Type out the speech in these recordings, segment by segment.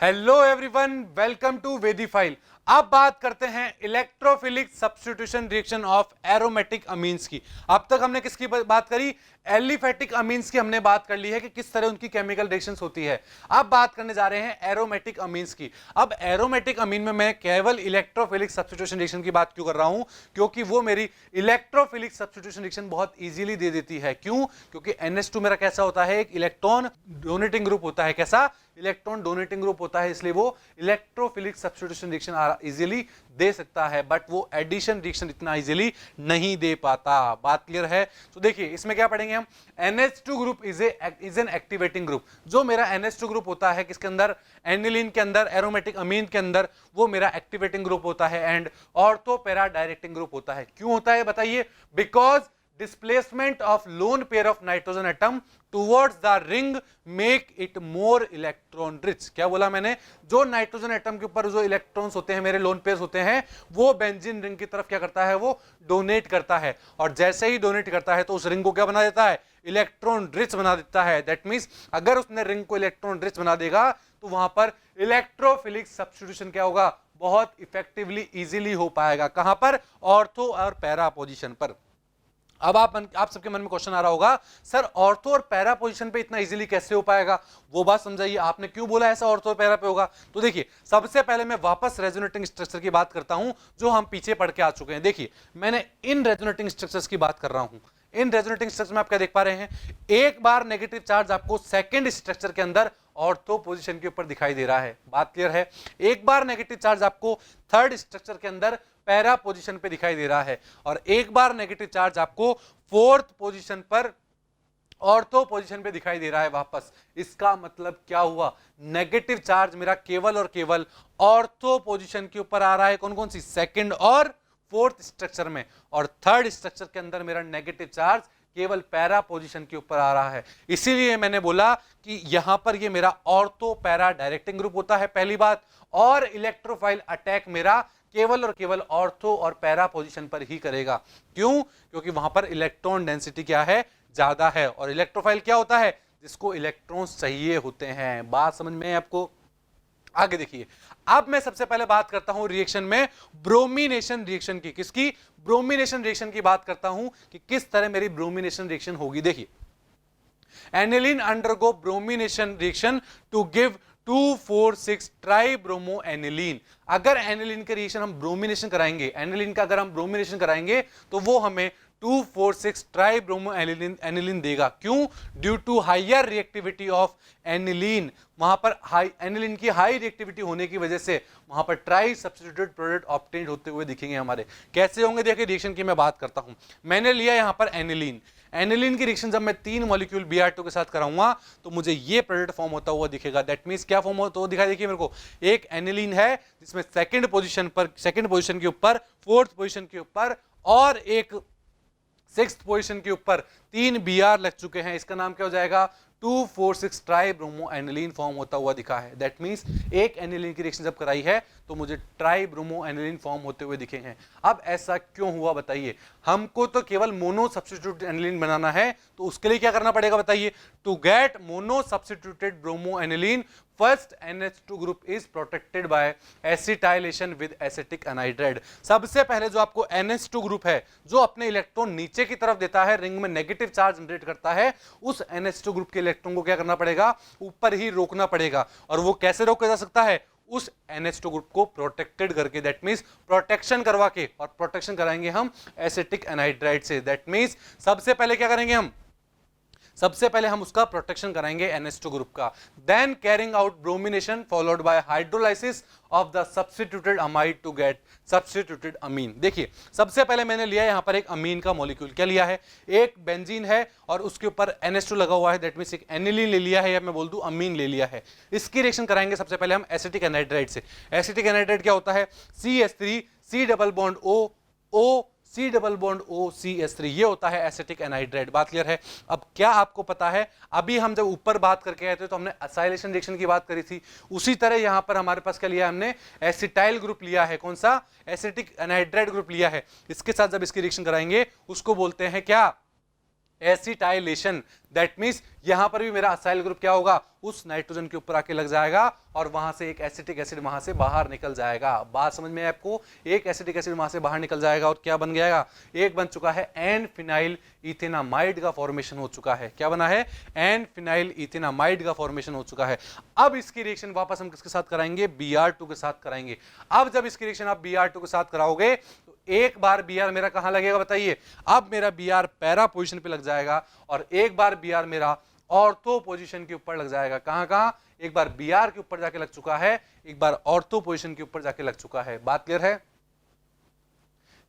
Hello everyone, welcome to वेदीफाइल। अब बात करते हैं electrophilic substitution reaction of aromatic amines की। अब तक हमने किसकी बात करी? एलिफेटिक अमीन्स की हमने बात कर ली है कि किस तरह उनकी केमिकल रिएक्शंस होती है। अब बात करने जा रहे हैं एरोमेटिक अमीन्स की। अब एरोमेटिक अमीन में मैं केवल इलेक्ट्रोफिलिक सब्स्टिट्यूशन रिएक्शन की बात क्यों कर रहा हूं? क्योंकि वो मेरी इलेक्ट्रोफिलिक सब्स्टिट्यूशन रिएक्शन बहुत इजीली दे देती है। क्यों? क्योंकि NH2 मेरा कैसा होता है? एक इलेक्ट्रॉन डोनेटिंग ग्रुप होता है। कैसा? इलेक्ट्रॉन डोनेटिंग ग्रुप होता है, इसलिए वो इलेक्ट्रोफिलिक सब्स्टिट्यूशन रिएक्शन इजीली दे सकता है, बट वो एडिशन रिएक्शन इतना इजीली नहीं दे पाता। बात क्लियर है? तो देखिए इसमें क्या पढ़ेंगे हम। NH2 group is an activating group. जो मेरा NH2 ग्रुप होता है किसके अंदर? एनिलीन के अंदर, एरोमेटिक अमीन के अंदर, वो मेरा एक्टिवेटिंग ग्रुप होता है and ortho para directing group होता है। क्यों होता है बताइए? Because displacement of lone pair of nitrogen atom towards the ring make it more electron rich। क्या बोला मैंने? जो नाइट्रोजन एटम के ऊपर जो इलेक्ट्रॉन्स होते हैं, मेरे लोन पेयर्स होते हैं, वो बेंजीन रिंग की तरफ क्या करता है? वो डोनेट करता है, और जैसे ही डोनेट करता है तो उस रिंग को क्या बना देता है? इलेक्ट्रॉन रिच बना देता है। दैट मींस अगर उसने रिंग को इलेक्ट्रॉन रिच बना देगा तो वहां पर इलेक्ट्रोफिलिक सब्स्टिट्यूशन क्या होगा? बहुत इफेक्टिवली इजीली हो पाएगा। कहां पर? ऑर्थो और पैरा पोजीशन पर। अब आप सबके मन में क्वेश्चन आ रहा होगा, सर ऑर्थो और पैरा पोजीशन पे इतना इजीली कैसे हो पाएगा? वो बात समझाइए, आपने क्यों बोला ऐसा ऑर्थो और पैरा पे होगा? तो देखिए सबसे पहले मैं वापस रेजोनेटिंग स्ट्रक्चर की बात करता हूं जो हम पीछे पढ़ के आ चुके हैं। देखिए मैंने इन रेजोनेटिंग स्ट्रक्चर्स की बात कर रहा हूं। इन रेजोनेटिंग स्ट्रक्चर में आप क्या देख पा रहे हैं? एक बार नेगेटिव चार्ज आपको सेकेंड स्ट्रक्चर के अंदर ऑर्थो पोजीशन के ऊपर दिखाई दे रहा है। बात क्लियर है? एक बार नेगेटिव चार्ज आपको थर्ड स्ट्रक्चर के अंदर पैरा पोजीशन पे दिखाई दे रहा है, और एक बार नेगेटिव चार्ज आपको फोर्थ पोजीशन पर ऑर्थो पोजीशन पे दिखाई दे रहा है वापस। इसका मतलब क्या हुआ? नेगेटिव चार्ज मेरा केवल और केवल ऑर्थो पोजीशन के ऊपर आ रहा है। कौन कौन सी? सेकंड और फोर्थ स्ट्रक्चर में, और थर्ड स्ट्रक्चर के अंदर मेरा नेगेटिव चार्ज केवल पैरा पोजीशन के ऊपर आ रहा है। इसीलिए मैंने बोला कि यहां पर ये मेरा ऑर्थो पैरा डायरेक्टिंग ग्रुप होता है, पहली बात। और इलेक्ट्रोफाइल अटैक मेरा केवल और केवल ऑर्थो और पैरा पोजीशन पर ही करेगा। क्यों? क्योंकि वहां पर इलेक्ट्रॉन डेंसिटी क्या है? ज्यादा है। और इलेक्ट्रोफाइल क्या होता है? जिसको इलेक्ट्रॉन्स चाहिए होते हैं। बात समझ में आपको? आगे देखिए, अब मैं सबसे पहले बात करता हूं रिएक्शन में ब्रोमिनेशन रिएक्शन की। किसकी? ब्रोमिनेशन रिएक्शन की बात करता हूं कि किस तरह मेरी ब्रोमिनेशन रिएक्शन होगी। देखिए, aniline undergo bromination reaction to give 2,4,6 tribromo aniline. अगर एनिलीन के रिएक्शन हम ब्रोमिनेशन कराएंगे, एनिलीन का अगर हम ब्रोमिनेशन कराएंगे तो वो हमें 2,4,6 ट्राइब्रोमो एनिलीन देगा। क्यों? Due to higher reactivity of aniline. वहां पर हाई एनिलीन की हाई रिएक्टिविटी होने की वजह से वहां पर ट्राई सब्स्टिट्यूटेड प्रोडक्ट ऑब्टेन्ड होते हुए दिखेंगे हमारे। कैसे होंगे? देखिए रिएक्शन की मैं बात करता हूं। मैंने लिया यहां पर एनिलीन। एनिलीन की रिएक्शन जब मैं 3 मॉलिक्यूल Br2 के साथ कराऊंगा तो मुझे ये प्रोडक्ट फॉर्म होता हुआ दिखेगा। दैट मींस क्या फॉर्म होता हुआ दिखाई? देखिए मेरे को एक एनिलीन है जिसमें सेकंड पोजीशन के ऊपर, फोर्थ पोजीशन के ऊपर और एक सिक्स्थ पोजीशन के ऊपर 3 Br लग चुके हैं। इसका नाम क्या हो जाएगा? 2,4,6 ट्राइब्रोमो एनिलीन फॉर्म होता हुआ दिखा है। दैट मींस एक एनिलीन की रिएक्शन जब कराई है तो मुझे ट्राइब्रोमो एनिलीन फॉर्म होते हुए दिखे हैं। अब ऐसा क्यों हुआ बताइए? हमको तो केवल मोनो सब्स्टिट्यूटेड एनिलीन बनाना है, तो उसके लिए क्या करना पड़ेगा बताइए? To get mono substituted bromo aniline, first NH2 group is protected by acetylation with acetic anhydride. सबसे पहले जो आपको NH2 ग्रुप है जो अपने इलेक्ट्रॉन नीचे की तरफ देता है, रिंग में नेगेटिव चार्ज जनरेट करता है, उस NH2 ग्रुप के इलेक्ट्रॉन को क्या करना पड़ेगा? ऊपर ही रोकना पड़ेगा। और वो कैसे रोका जा सकता है? उस NH2 ग्रुप को प्रोटेक्टेड करके। दैट मींस प्रोटेक्शन करवा के, और प्रोटेक्शन कराएंगे हम एसिटिक एनहाइड्राइड से। दैट मींस सबसे पहले क्या करेंगे हम? सबसे पहले हम उसका प्रोटेक्शन कराएंगे NH2 ग्रुप का। Then carrying out bromination followed by hydrolysis of the substituted amide to get substituted amine. देखिए सबसे पहले मैंने लिया यहां पर एक अमीन का मॉलिक्यूल। क्या लिया है? एक बेंजीन है और उसके ऊपर NH2 लगा हुआ है। दैट मींस एक एनिलीन ले लिया है, या मैं बोल दूं अमीन ले लिया है। इसकी रिएक्शन कराएंगे सबसे पहले हम एसिटिक एनहाइड्राइड से। एसिटिक एनहाइड्राइड क्या होता है? CH3 C double bond O O C double bond O CH3, ये होता है एसिटिक एनहाइड्राइड। बात क्लियर है? अब क्या आपको पता है, अभी हम जब ऊपर बात करके आए थे तो हमने असाइलेशन रिएक्शन की बात करी थी, उसी तरह यहां पर हमारे पास क्या लिया? हमने एसिटाइल ग्रुप लिया है। कौन सा? एसिटिक एनहाइड्राइड ग्रुप लिया है। इसके साथ जब इसकी रिएक्शन कराएंगे उसको बोलते हैं क्या? एसिटाइलेशन। दैट मीन्स यहां पर भी मेरा असाइल ग्रुप क्या होगा, उस नाइट्रोजन के ऊपर आके लग जाएगा और वहां से एक एसिटिक एसिड वहां से बाहर निकल जाएगा। बात समझ में है आपको, एक एसिटिक एसिड वहां से बाहर निकल जाएगा और क्या बन गया, एक बन चुका है एन फिनाइल इथेनामाइड का फॉर्मेशन हो चुका है। क्या बना है, एन फिनाइल इथेनामाइड का फॉर्मेशन हो चुका है। अब इसकी रिएक्शन वापस हम किसके साथ कराएंगे, Br2 के साथ कराएंगे। अब जब इसकी रिएक्शन आप Br2 के साथ कराओगे तो एक बार Br मेरा कहां लगेगा बताइए, अब मेरा Br पैरा पोजीशन पे लग जाएगा और एक बार Br मेरा ऑर्थो पोजीशन के ऊपर लग जाएगा। कहां कहां, एक बार Br के ऊपर जाके लग चुका है, एक बार ऑर्थो पोजीशन के ऊपर जाके लग चुका है। बात क्लियर है,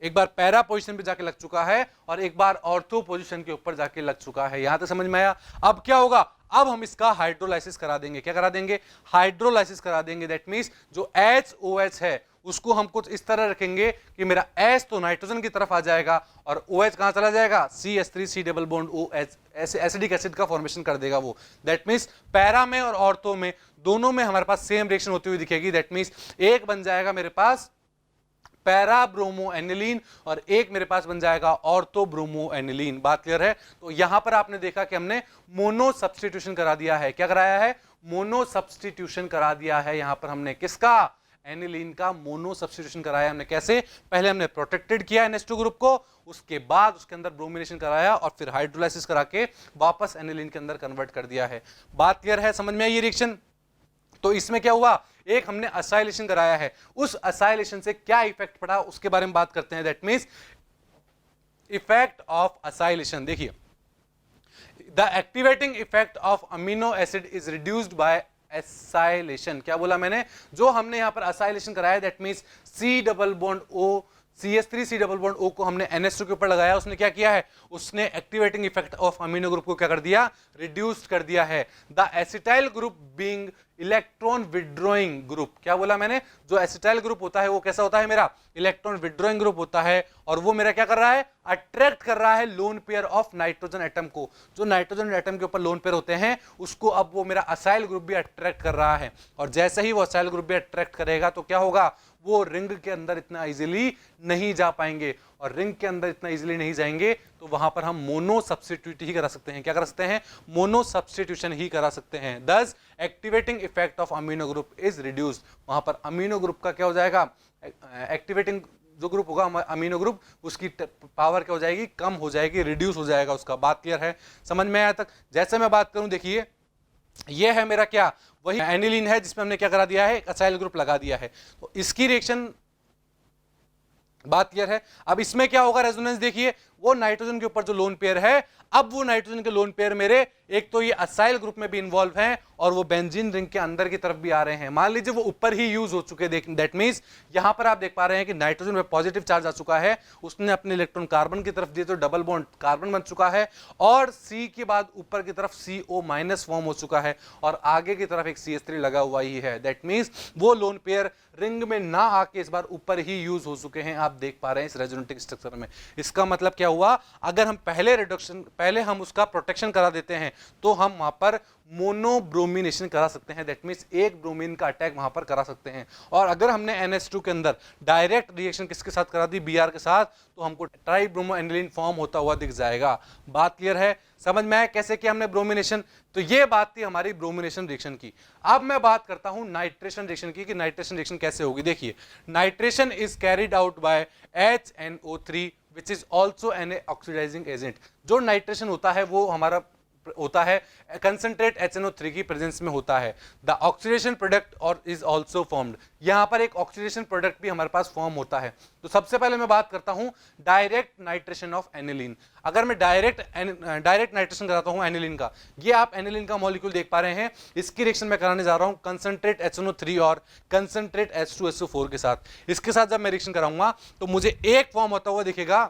एक बार पैरा पोजीशन पे जाके लग चुका है और एक बार ऑर्थो पोजीशन के ऊपर जाके लग चुका है। यहां तक समझ में आया। अब क्या होगा, अब हम इसका हाइड्रोलाइसिस करा देंगे। क्या करा देंगे, हाइड्रोलाइसिस करा देंगे। दैट मींस जो HOH है उसको हम कुछ इस तरह रखेंगे कि मेरा H तो नाइट्रोजन की तरफ आ जाएगा और OH कहां चला जाएगा, CH3 double bond OH, acidic acid का फॉर्मेशन कर देगा वो। दैट मींस पैरा में और ऑर्थो में दोनों में हमारे पास सेम रिएक्शन होती हुई दिखेगी। दैट मींस एक बन जाएगा मेरे पास पैरा ब्रोमो एनिलीन और एक मेरे पास बन जाएगा ऑर्थो ब्रोमो एनिलीन। बात क्लियर है। तो यहां पर आपने देखा कि हमने मोनो सब्स्टिट्यूशन करा दिया है। क्या कराया है, मोनो सब्स्टिट्यूशन करा दिया है। यहां पर हमने किसका, एनिलीन का मोनो सब्स्टिट्यूशन कराया हमने। कैसे, पहले हमने प्रोटेक्टेड किया NH2 ग्रुप को, उसके बाद उसके अंदर ब्रोमिनेशन कराया और फिर हाइड्रोलाइसिस करा के वापस एनिलीन के अंदर कन्वर्ट कर दिया है। बात क्लियर है, समझ में आई ये रिएक्शन। तो इसमें क्या हुआ, एक हमने असाइलेशन कराया है, उस असाइलेशन से क्या इफेक्ट पड़ा उसके बारे में बात करते हैं। That means effect of acylation. देखिए, the activating effect of amino acid is reduced by acylation. क्या बोला मैंने, जो हमने यहां पर असाइलेशन कराया, that means C double bond O, CH3 double bond O को हमने NH2 के ऊपर लगाया, उसने क्या किया है, उसने activating effect of amino group को क्या कर दिया, रिड्यूस्ड कर दिया है। The acetyl group being electron withdrawing group. क्या बोला मैंने, जो एसिटाइल ग्रुप होता है वो कैसा होता है, मेरा इलेक्ट्रॉन विड्रॉइंग ग्रुप होता है और वो मेरा क्या कर रहा है, अट्रैक्ट कर रहा है lone pair of nitrogen atom को। जो नाइट्रोजन एटम के ऊपर लोन पेयर होते हैं उसको अब वो मेरा असाइल ग्रुप भी अट्रैक्ट कर रहा है और जैसे ही वो असाइल ग्रुप भी अट्रैक्ट करेगा तो क्या होगा, वो रिंग के अंदर इतना इजीली नहीं जा पाएंगे और रिंग के अंदर इतना इजीली नहीं जाएंगे तो वहां पर हम मोनो सब्स्टिट्यूट ही करा सकते हैं। क्या कर सकते हैं, मोनो सब्स्टिट्यूशन ही करा सकते हैं। दस activating effect of amino group is reduced. वहां पर अमीनो ग्रुप का क्या हो जाएगा, एक्टिवेटिंग जो ग्रुप होगा अमीनो ग्रुप, उसकी पावर क्या हो जाएगी, कम हो जाएगी, रिड्यूस हो जाएगा उसका। बात क्लियर है, समझ में आया तक। जैसे मैं बात करूं, देखिए ये है मेरा क्या, वही एनिलीन है जिसमें हमने क्या करा दिया है, एक असाइल ग्रुप लगा दिया है। तो इसकी रिएक्शन, बात क्लियर है। अब इसमें क्या होगा, रेजोनेंस देखिए, वो नाइट्रोजन के ऊपर जो लोन पेयर है, अब वो नाइट्रोजन के लोन पेयर मेरे एक तो ये असाइल ग्रुप में भी इन्वॉल्व हैं और वो बेंजीन रिंग के अंदर की तरफ भी आ रहे हैं। मान लीजिए वो ऊपर ही यूज हो चुके, दैट मींस यहां पर आप देख पा रहे हैं कि नाइट्रोजन में पॉजिटिव चार्ज आ चुका है, उसने अपने इलेक्ट्रॉन कार्बन की तरफ दिए तो डबल बॉन्ड कार्बन बन चुका है और C के बाद ऊपर की तरफ CO- फॉर्म हो चुका है और आगे की तरफ एक CH3 लगा हुआ ही है। दैट मींस वो लोन पेयर रिंग में ना आके इस बार ऊपर ही यूज हो चुके हैं, आप देख पा रहे हैं इस रेजोनेटिक स्ट्रक्चर में। इसका मतलब क्या हुआ, अगर हम पहले हम उसका प्रोटेक्शन करा देते हैं तो हम वहां पर मोनोब्रोमिनेशन करा सकते हैं। दैट मींस एक ब्रोमीन का अटैक वहां पर करा सकते हैं। और अगर हमने NH2 के अंदर डायरेक्ट रिएक्शन किसके साथ करा दी, Br के साथ, तो हमको ट्राइब्रोमो एनिलीन फॉर्म होता हुआ दिख जाएगा। बात क्लियर है, समझ में आया कैसे किया हमने ब्रोमिनेशन। तो ये बात थी हमारी ब्रोमिनेशन रिएक्शन की। अब मैं बात करता हूं नाइट्रेशन रिएक्शन की, कि नाइट्रेशन रिएक्शन कैसे होगी। देखिए, nitration is carried out by HNO3 which is also an oxidizing agent। जो नाइट्रेशन होता है वो हमारा होता है कंसंट्रेट HNO3 की प्रेजेंस में होता है। द ऑक्सीडेशन प्रोडक्ट और इज ऑल्सो फॉर्म्ड। यहां पर एक ऑक्सीडेशन प्रोडक्ट भी हमारे पास फॉर्म होता है। तो सबसे पहले मैं बात करता हूं डायरेक्ट नाइट्रेशन ऑफ एनिलीन। अगर मैं डायरेक्ट नाइट्रेशन कराता हूं एनिलीन का, ये आप एनिलीन का मॉलिक्यूल देख पा रहे हैं, इसकी रिएक्शन मैं कराने जा रहा हूं कंसंट्रेट HNO3 और कंसंट्रेट H2SO4 के साथ। इसके साथ जब मैं रिएक्शन कराऊंगा तो मुझे एक फॉर्म होता हुआ दिखेगा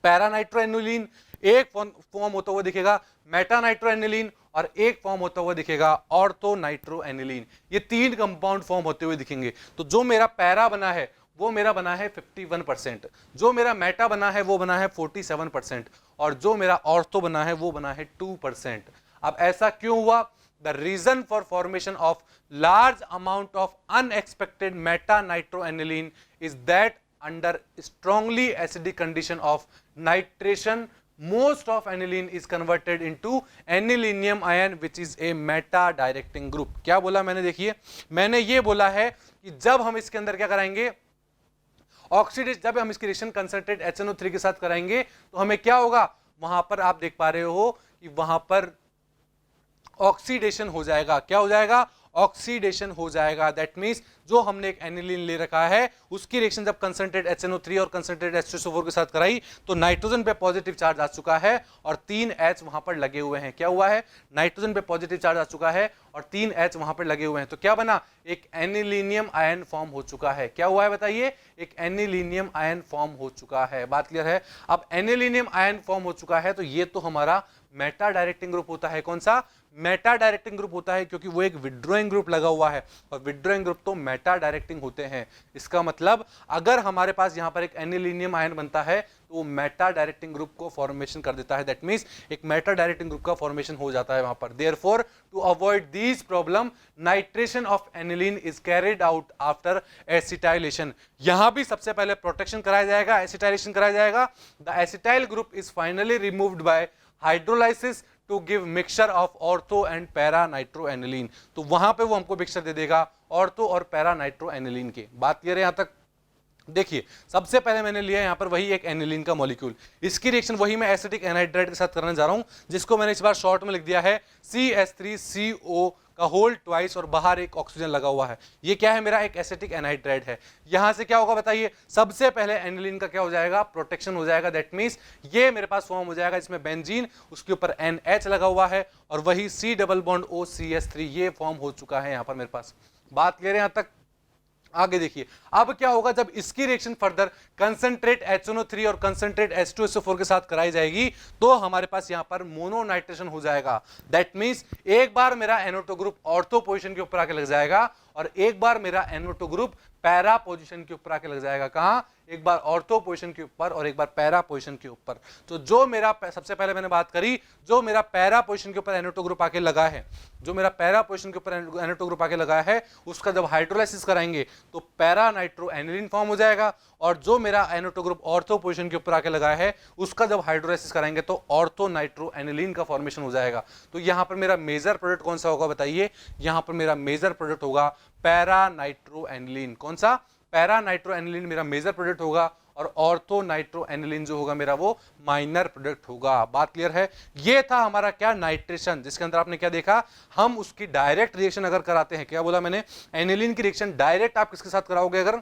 पैरानाइट्रोएनिलीन, एक फॉर्म होता हुआ दिखेगा मेटानाइट्रोएनिलीन और एक फॉर्म होता हुआ दिखेगा ऑर्थोनाइट्रोएनिलीन। ये तीन कंपाउंड फॉर्म होते हुए दिखेंगे। तो जो मेरा पैरा बना है वो मेरा बना है 51%, जो मेरा मेटा बना है वो बना है 47% और जो मेरा ऑर्थो बना है वो बना है 2%। अब ऐसा क्यों हुआ? The reason for formation of large amount of unexpected meta-nitroaniline is that under strongly acidic condition of nitration most of aniline is converted into anilinium ion which is a meta directing group। क्या बोला मैंने, देखिए मैंने ये बोला है कि जब हम इसके अंदर क्या कराएंगे, ऑक्सीडेशन, जब हम इसकी रिएक्शन कंसंट्रेट HNO3 के साथ कराएंगे तो हमें क्या होगा, वहां पर आप देख पा रहे हो कि वहां पर ऑक्सीडेशन हो जाएगा। क्या हो जाएगा, ऑक्सीडेशन हो जाएगा। दैट मींस जो हमने एक एनिलीन ले रखा है उसकी रिएक्शन जब कंसंट्रेट HNO3 और कंसंट्रेट H2SO4 के साथ कराई तो नाइट्रोजन पे पॉजिटिव चार्ज आ चुका है और 3 H वहां पर लगे हुए हैं। क्या हुआ है, नाइट्रोजन पे पॉजिटिव चार्ज आ चुका है और 3 H वहां पर लगे हुए हैं। तो क्या बना, एक एनिलीनियम आयन फॉर्म हो चुका है। क्या हुआ है बताइए, एक एनिलीनियम आयन फॉर्म हो चुका है। बात क्लियर है। अब एनिलीनियम आयन फॉर्म हो चुका है तो ये तो हमारा मेटा डायरेक्टिंग ग्रुप होता है। कौन सा, मेटा डायरेक्टिंग ग्रुप होता है, क्योंकि वो एक विड्रॉइंग ग्रुप लगा हुआ है और विड्रॉइंग ग्रुप तो मेटा डायरेक्टिंग होते हैं। इसका मतलब अगर हमारे पास यहां पर एक एनिलीनियम आयन बनता है तो वो मेटा डायरेक्टिंग ग्रुप को फॉर्मेशन कर देता है। दैट मींस एक मेटा डायरेक्टिंग ग्रुप का फॉर्मेशन हो जाता है वहां पर। Therefore to avoid this problem nitration of aniline is carried out after acetylation. यहां भी सबसे पहले प्रोटेक्शन कराया जाएगा, एसिटाइलेशन कराया जाएगा। The acetyl group is finally removed by hydrolysis to give mixture of ortho and para nitroaniline. तो वहां पे वो हमको मिक्सचर दे देगा ऑर्थो और पैरा नाइट्रोएनिलीन के। बात क्लियर है यहां तक। देखिए सबसे पहले मैंने लिया यहां पर वही एक एनिलीन का मॉलिक्यूल, इसकी रिएक्शन वही मैं एसिटिक एनहाइड्राइड के साथ करने जा रहा हूं, जिसको मैंने इस बार शॉर्ट में लिख दिया है CH3CO का होल ट्वाइस और बाहर एक ऑक्सीजन लगा हुआ है। ये क्या है, मेरा एक एसिटिक एनहाइड्राइड है। यहां से क्या होगा बताइए, सबसे पहले एनिलीन का क्या हो जाएगा, प्रोटेक्शन हो जाएगा। दैट मींस ये मेरे पास फॉर्म हो जाएगा इसमें बेंजीन, उसके ऊपर NH लगा हुआ है और वही C डबल बॉन्ड OCH3 ये फॉर्म हो चुका है यहां पर मेरे पास। बात क्लियर है यहां तक। आगे देखिए अब क्या होगा, जब इसकी रिएक्शन फर्दर कंसंट्रेट HNO3 और कंसंट्रेट H2SO4 के साथ कराई जाएगी तो हमारे पास यहां पर मोनो नाइट्रेशन हो जाएगा। दैट मींस एक बार मेरा NO2 ग्रुप ऑर्थो पोजीशन के ऊपर आके लग जाएगा और एक बार मेरा NO2 ग्रुप पैरा पोजीशन के ऊपर आके लग जाएगा। कहां, एक बार ऑर्थो पोजीशन के ऊपर और एक बार पैरा पोजीशन के ऊपर। तो जो मेरा सबसे पहले मैंने बात करी, जो मेरा पैरा पोजीशन के ऊपर NO2 ग्रुप आके लगा है, जो मेरा पैरा पोजीशन के ऊपर NO2 ग्रुप आके लगा है उसका जब हाइड्रोलाइसिस कराएंगे तो पैरा नाइट्रो एनिलीन फॉर्म हो जाएगा और जो मेरा NO2 ग्रुप ऑर्थो पोजीशन के ऊपर आके लगा है उसका जब हाइड्रोलाइसिस कराएंगे तो ऑर्थो नाइट्रो एनिलीन का फॉर्मेशन हो जाएगा। तो यहां पर मेरा मेजर प्रोडक्ट कौन सा होगा बताइए, यहां पर मेरा मेजर प्रोडक्ट होगा पैरा नाइट्रो एनिलीन। कौन सा, पैरा नाइट्रो एनिलीन मेरा मेजर प्रोडक्ट होगा और ऑर्थो नाइट्रो एनिलीन जो होगा मेरा वो माइनर प्रोडक्ट होगा। बात क्लियर है। ये था हमारा क्या, नाइट्रेशन, जिसके अंदर आपने क्या देखा, हम उसकी डायरेक्ट रिएक्शन अगर कराते हैं, क्या बोला मैंने, एनिलीन की रिएक्शन डायरेक्ट आप किसके साथ कराओगे, अगर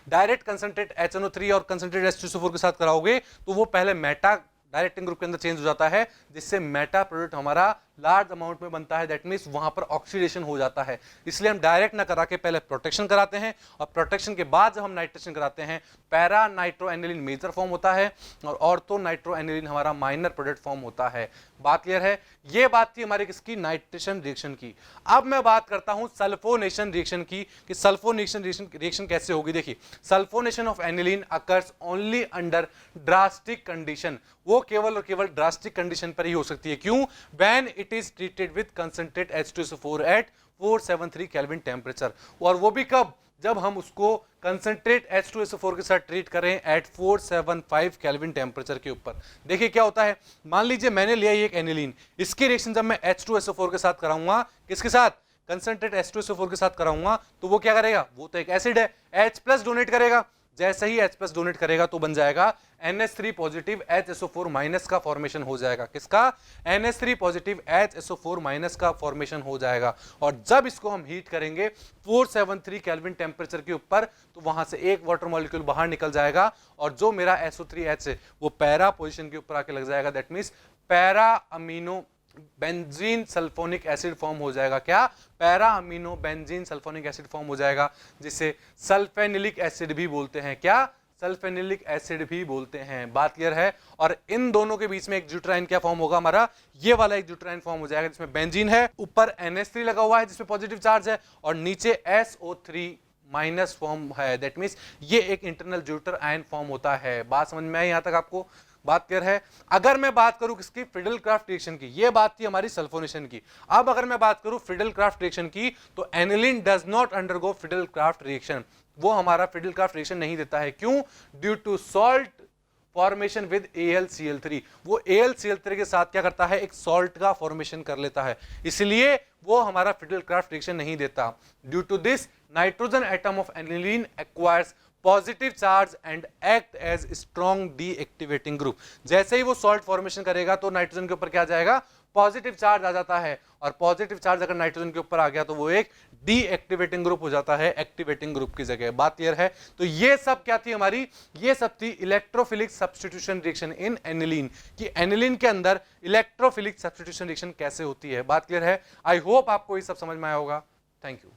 डायरेक्ट कंसंट्रेट HNO3 और कंसंट्रेट H2SO4 के साथ कराओगे तो वो पहले मेटा डायरेक्टिंग ग्रुप के अंदर चेंज हो जाता है, जिससे मेटा प्रोडक्ट हमारा लार्ज अमाउंट में बनता है। दैट मींस वहां पर ऑक्सीडेशन हो जाता है। इसलिए हम डायरेक्ट ना करा के पहले प्रोटेक्शन कराते हैं और प्रोटेक्शन के बाद जब हम नाइट्रेशन कराते हैं para nitro aniline major form होता है और ऑर्थो नाइट्रो एनिलीन हमारा माइनर प्रोडक्ट फॉर्म होता है। बात क्लियर है। ये बात थी हमारी किसकी, नाइट्रेशन रिएक्शन की। अब मैं बात करता हूं सल्फोनेशन रिएक्शन की कि सल्फोनेशन रिएक्शन कैसे होगी। देखिए sulphonation of aniline occurs only under drastic condition, वो केवल और केवल ड्रास्टिक कंडीशन पर ही हो सकती है। क्यों, when it is treated with concentrate H2SO4 at 473 kelvin temperature. और वो भी कब, जब हम उसको कंसंट्रेट H2SO4 के साथ ट्रीट करें एट 475 केल्विन टेम्परेचर के ऊपर। देखिए क्या होता है, मान लीजिए मैंने लिया ये एक एनिलीन, इसकी रिएक्शन जब मैं H2SO4 के साथ कराऊंगा, किसके साथ, कंसंट्रेट H2SO4 के साथ कराऊंगा, तो वो क्या करेगा, वो तो एक एसिड है, H+ डोनेट करेगा। जैसे ही H+ डोनेट करेगा तो बन जाएगा NH3 पॉजिटिव HSO4 माइनस का फॉर्मेशन हो जाएगा। किसका, NH3 पॉजिटिव HSO4 माइनस का फॉर्मेशन हो जाएगा। और जब इसको हम हीट करेंगे 473 केल्विन टेम्परेचर के ऊपर तो वहां से एक वाटर मॉलिक्यूल बाहर निकल जाएगा और जो मेरा SO3H है वो पैरा पोजीशन के ऊपर आके लग जाएगा। That means para amino benzene sulphonic acid form हो जाएगा। क्या, para amino benzene sulphonic acid form हो जाएगा, जिसे सल्फेनिलिक एसिड भी बोलते हैं। क्या, सल्फेनिलिक एसिड भी बोलते हैं। बात क्लियर है। और इन दोनों के बीच में एक ज्यूट्राइन क्या फॉर्म होगा, हमारा ये वाला एक ज्यूट्राइन फॉर्म हो जाएगा जिसमें बेंजीन है, ऊपर NH3 लगा हुआ है जिसमें पॉजिटिव चार्ज है और नीचे SO3 माइनस फॉर्म है। दैट मींस ये एक इंटरनल ज्यूटर आयन फॉर्म होता है। बात समझ में आई यहां तक आपको, बात क्लियर है। अगर मैं बात करूं किसकी, फ्रीडल क्राफ्ट रिएक्शन की, ये बात थी हमारी सल्फोनेशन की। अब अगर मैं बात करूं फ्रीडल क्राफ्ट रिएक्शन की तो aniline does not undergo Friedel Crafts reaction, वो हमारा फ्रीडल क्राफ्ट रिएक्शन नहीं देता है। क्यों, due to salt formation with AlCl3। वो AlCl3 के साथ क्या करता है, एक सॉल्ट का फॉर्मेशन कर लेता है, इसलिए वो हमारा फिटलक्राफ्ट रिएक्शन नहीं देता। Due to this nitrogen atom of aniline acquires positive charge and act as strong deactivating group. जैसे ही वो सॉल्ट फॉर्मेशन करेगा तो नाइट्रोजन के ऊपर क्या जाएगा, पॉजिटिव चार्ज आ जाता है, और पॉजिटिव चार्ज अगर नाइट्रोजन के ऊपर आ गया तो वो एक डीएक्टिवेटिंग ग्रुप हो जाता है एक्टिवेटिंग ग्रुप की जगह। बात क्लियर है? तो ये सब क्या थी हमारी, ये सब थी electrophilic substitution reaction in aniline, कि एनिलीन के अंदर इलेक्ट्रोफिलिक सब्स्टिट्यूशन रिएक्शन कैसे होती है। बात क्लियर है? आई होप आपको ये सब समझ में आया होगा। Thank you.